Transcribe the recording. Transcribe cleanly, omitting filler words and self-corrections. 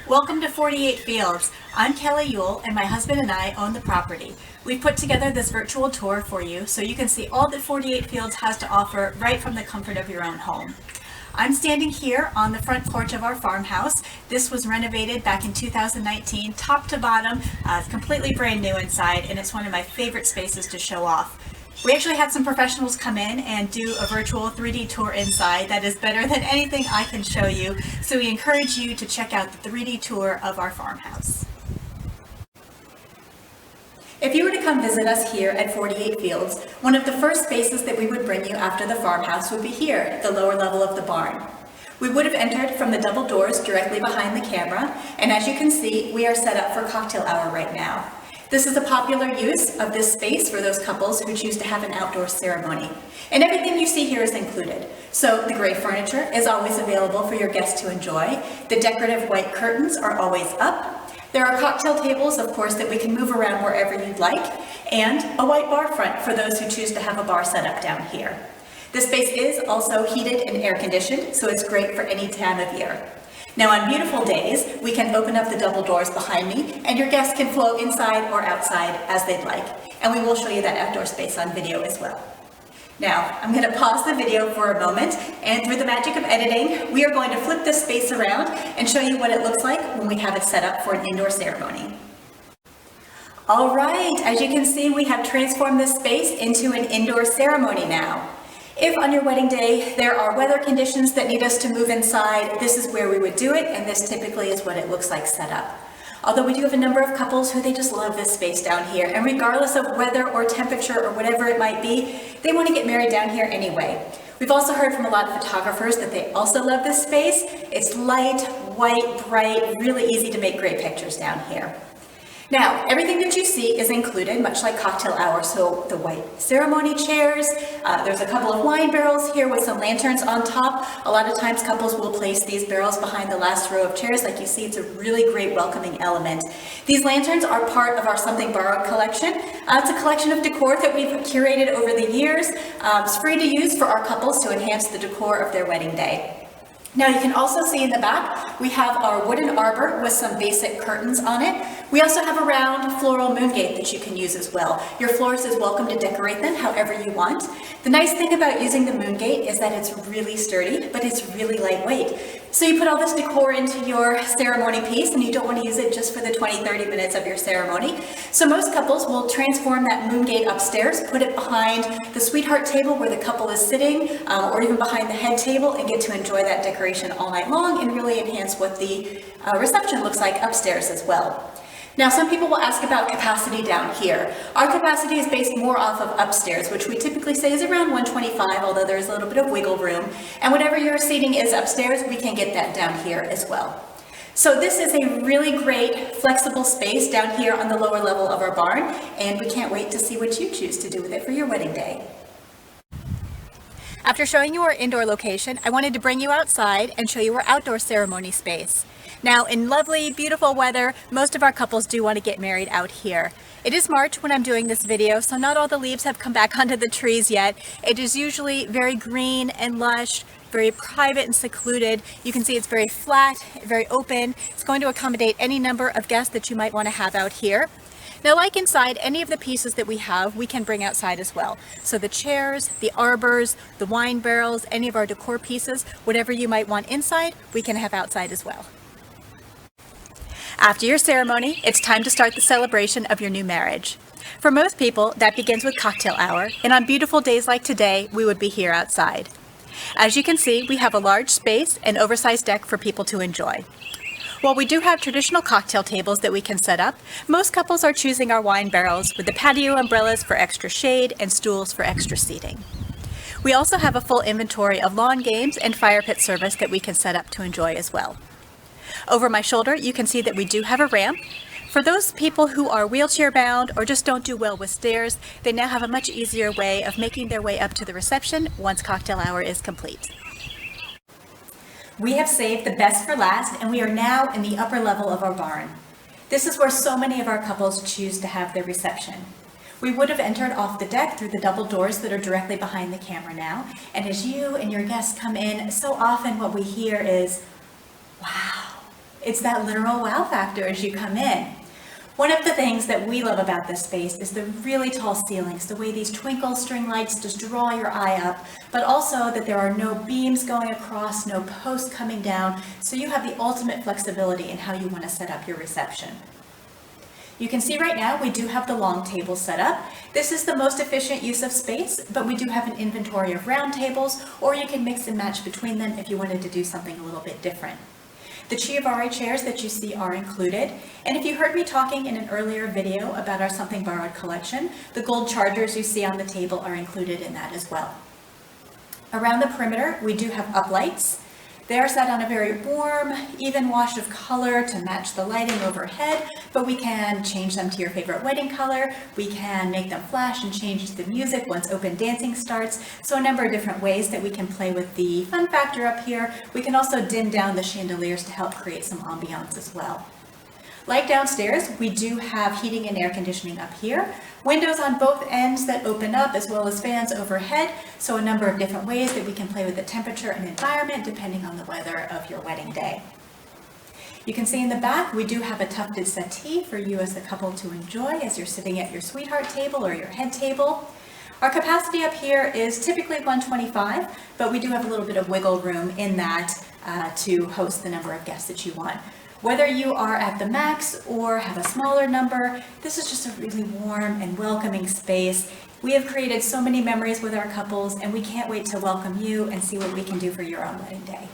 Welcome to 48 Fields. I'm Kelly Yule, and my husband and I own the property. We've put together this virtual tour for you so you can see all that 48 Fields has to offer right from the comfort of your own home. I'm standing here on the front porch of our farmhouse. This was renovated back in 2019, top to bottom, completely brand new inside, and it's one of my favorite spaces to show off. We actually had some professionals come in and do a virtual 3D tour inside that is better than anything I can show you, so we encourage you to check out the 3D tour of our farmhouse. If you were to come visit us here at 48 Fields, one of the first spaces that we would bring you after the farmhouse would be here at the lower level of the barn. We would have entered from the double doors directly behind the camera, and as you can see, we are set up for cocktail hour right now. This is a popular use of this space for those couples who choose to have an outdoor ceremony. And everything you see here is included. So the gray furniture is always available for your guests to enjoy. The decorative white curtains are always up. There are cocktail tables, of course, that we can move around wherever you'd like, and a white bar front for those who choose to have a bar set up down here. This space is also heated and air conditioned, so it's great for any time of year. Now on beautiful days, we can open up the double doors behind me and your guests can flow inside or outside as they'd like. And we will show you that outdoor space on video as well. Now, I'm going to pause the video for a moment, and through the magic of editing, we are going to flip this space around and show you what it looks like when we have it set up for an indoor ceremony. All right, as you can see, we have transformed this space into an indoor ceremony now. If on your wedding day there are weather conditions that need us to move inside, this is where we would do it, and this typically is what it looks like set up. Although we do have a number of couples who they just love this space down here, and regardless of weather or temperature or whatever it might be, they want to get married down here anyway. We've also heard from a lot of photographers that they also love this space. It's light, white, bright, really easy to make great pictures down here. Now, everything that you see is included, much like cocktail hour. So the white ceremony chairs, there's a couple of wine barrels here with some lanterns on top. A lot of times couples will place these barrels behind the last row of chairs. Like you see, it's a really great welcoming element. These lanterns are part of our Something Borrowed collection. It's a collection of decor that we've curated over the years. It's free to use for our couples to enhance the decor of their wedding day. Now you can also see in the back, we have our wooden arbor with some basic curtains on it. We also have a round floral moongate that you can use as well. Your florist is welcome to decorate them however you want. The nice thing about using the moongate is that it's really sturdy, but it's really lightweight. So you put all this decor into your ceremony piece and you don't want to use it just for the 20-30 minutes of your ceremony. So most couples will transform that moongate upstairs, put it behind the sweetheart table where the couple is sitting, or even behind the head table, and get to enjoy that decoration all night long and really enhance what the reception looks like upstairs as well. Now, some people will ask about capacity down here. Our capacity is based more off of upstairs, which we typically say is around 125, although there's a little bit of wiggle room. And whatever your seating is upstairs, we can get that down here as well. So this is a really great flexible space down here on the lower level of our barn, and we can't wait to see what you choose to do with it for your wedding day. After showing you our indoor location, I wanted to bring you outside and show you our outdoor ceremony space. Now, in lovely, beautiful weather, most of our couples do want to get married out here. It is March when I'm doing this video, so not all the leaves have come back onto the trees yet. It is usually very green and lush, very private and secluded. You can see it's very flat, very open. It's going to accommodate any number of guests that you might want to have out here. Now, like inside, any of the pieces that we have, we can bring outside as well. So the chairs, the arbors, the wine barrels, any of our decor pieces, whatever you might want inside, we can have outside as well. After your ceremony, it's time to start the celebration of your new marriage. For most people, that begins with cocktail hour, and on beautiful days like today, we would be here outside. As you can see, we have a large space and oversized deck for people to enjoy. While we do have traditional cocktail tables that we can set up, most couples are choosing our wine barrels with the patio umbrellas for extra shade and stools for extra seating. We also have a full inventory of lawn games and fire pit service that we can set up to enjoy as well. Over my shoulder, you can see that we do have a ramp. For those people who are wheelchair bound or just don't do well with stairs, they now have a much easier way of making their way up to the reception once cocktail hour is complete. We have saved the best for last, and we are now in the upper level of our barn. This is where so many of our couples choose to have their reception. We would have entered off the deck through the double doors that are directly behind the camera now, and as you and your guests come in, so often what we hear is, wow. It's that literal wow factor as you come in. One of the things that we love about this space is the really tall ceilings, the way these twinkle string lights just draw your eye up, but also that there are no beams going across, no posts coming down, so you have the ultimate flexibility in how you want to set up your reception. You can see right now we do have the long table set up. This is the most efficient use of space, but we do have an inventory of round tables, or you can mix and match between them if you wanted to do something a little bit different. The Chiavari chairs that you see are included, and if you heard me talking in an earlier video about our Something Borrowed collection, the gold chargers you see on the table are included in that as well. Around the perimeter, we do have uplights. They are set on a very warm, even wash of color to match the lighting overhead, but we can change them to your favorite wedding color. We can make them flash and change the music once open dancing starts. So a number of different ways that we can play with the fun factor up here. We can also dim down the chandeliers to help create some ambiance as well. Like downstairs, we do have heating and air conditioning up here, windows on both ends that open up as well as fans overhead, so a number of different ways that we can play with the temperature and environment depending on the weather of your wedding day. You can see in the back we do have a tufted settee for you as the couple to enjoy as you're sitting at your sweetheart table or your head table. Our capacity up here is typically 125, but we do have a little bit of wiggle room in that to host the number of guests that you want. Whether you are at the max or have a smaller number, this is just a really warm and welcoming space. We have created so many memories with our couples, and we can't wait to welcome you and see what we can do for your own wedding day.